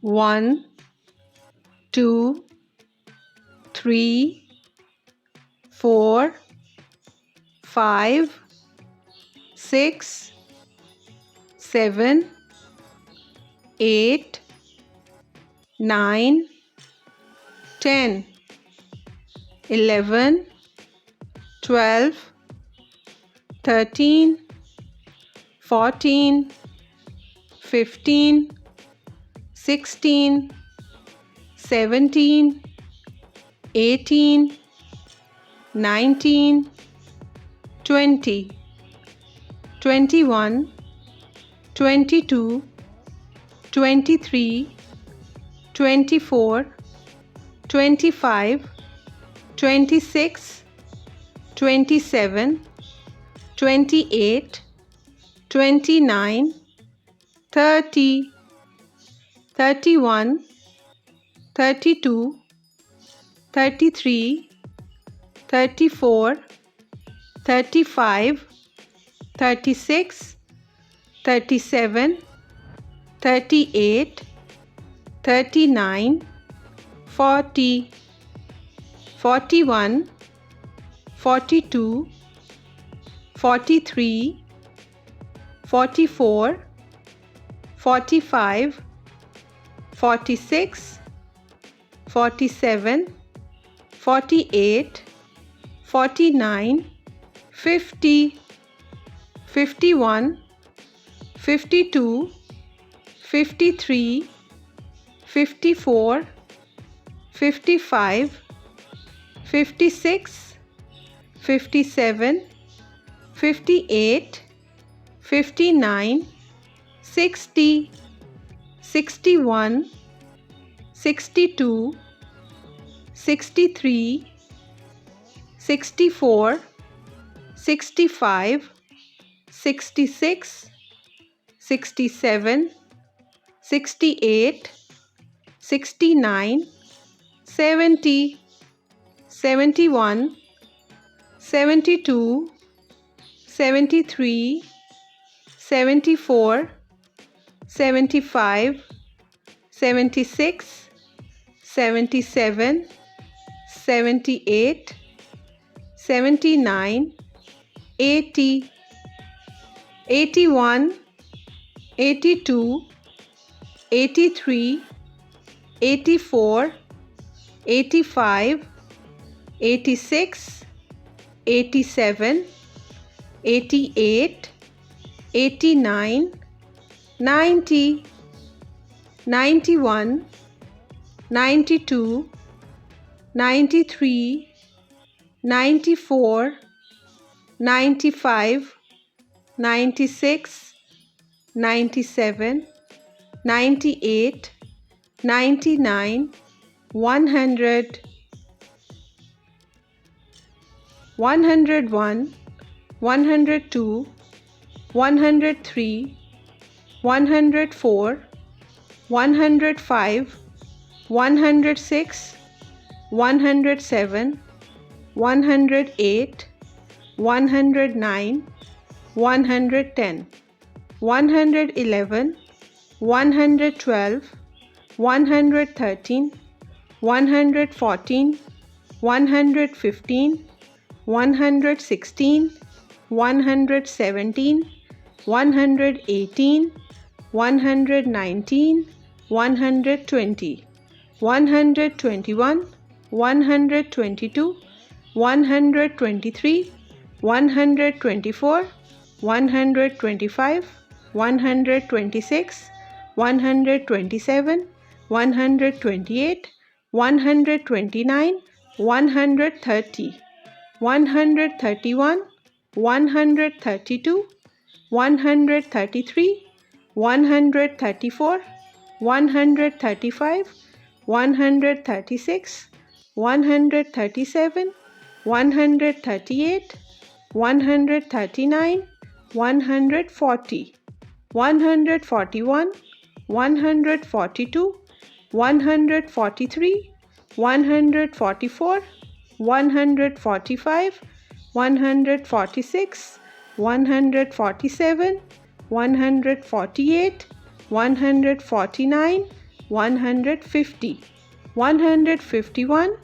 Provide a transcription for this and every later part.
1, 2, 3, 4, 5, 6, 7, 8, 9, 10, 11, 12, 13, 14, 15, 16, 17, 18, 19, 20, 21, 22, 23, 24, 25, 26, 27, 28, 29, 30, 31, 32, 33, 34, 35, 36, 37, 38, 39, 40, 41, 42, 43, 44, 45, 46, 47, 48, 49, 50, 51, 52, 53, 54, 55, 56, 57, 58, 59, 60, 61, 62, 63, 64, 65, 66, 67, 68, 69, 70, 71, 72, 73, 74, 75, 76, 77, 78, 79, 80, 81, 82, 83, 84, 85, 86, 87, 88, 89, 90, 91, 92, 93, 94, 95, 96, 97, 98, 99, 100, 101, 102, 103, 104, 105, 106, 107, 108, 109, 110, 111, 112, 113, 114, 115, 116, 117, 118, 119, 120, 121, 122, 123, 124, 125, 126, 127, 128, 129, 130, 131, 132, 133, 134, 135, 136, 137, 138, 139, 140, 141, 142, 143, 144, 145, 146, 147, 148, 149, 150, 151,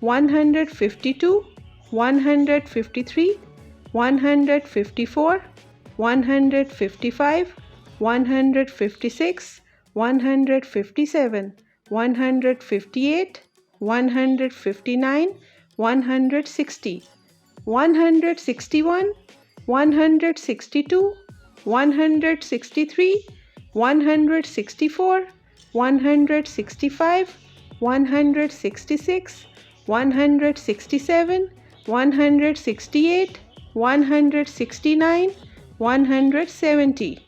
152, 153, 154, 155, 156, 157, 158, 159, 160, 161, 162, 163, 164, 165, 166, 167, 168, 169, 170,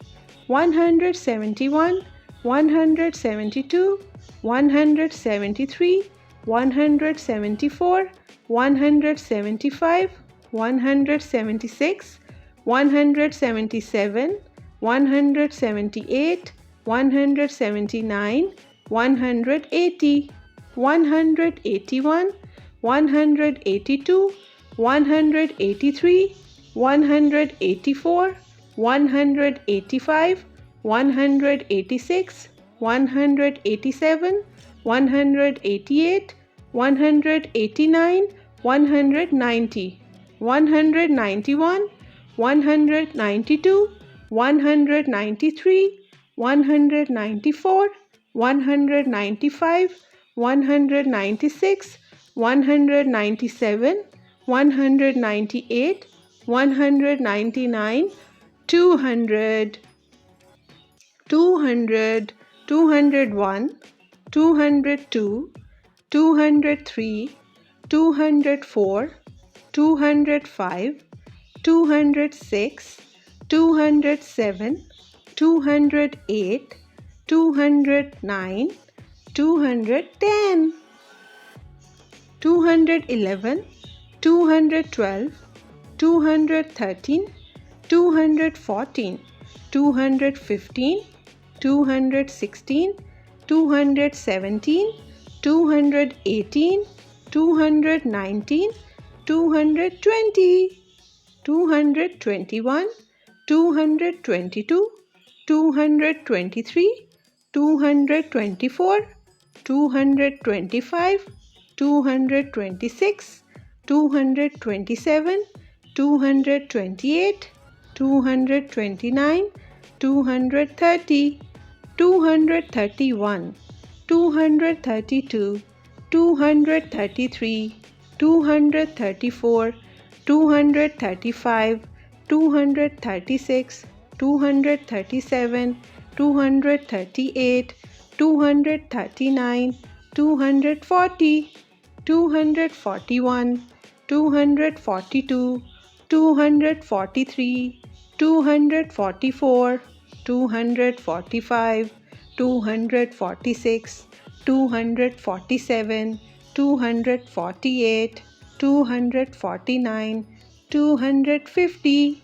171, 172, 173, 174, 175, 176, 177, 178, 179, 180, 181, 182, 183, 184, 185, 186, 187, 188, 189, 190, 191, 192, 193, 194, 195, 196, 197, 198, 199, 200, 200, 201, 202, 203, 204, 205, 206, 207, 208, 209, 210, 211, 212, 213, 214, 215, 216, 217, 218, 219, 220, 221, 222, 223, 224, 225, 226, 227, 228, 229, 230, 231, 232, 233, 234, 235, 236, 237, 238, 239, 240, 241, 242, 243, 244, 245, 246, 247, 248, 249, 250,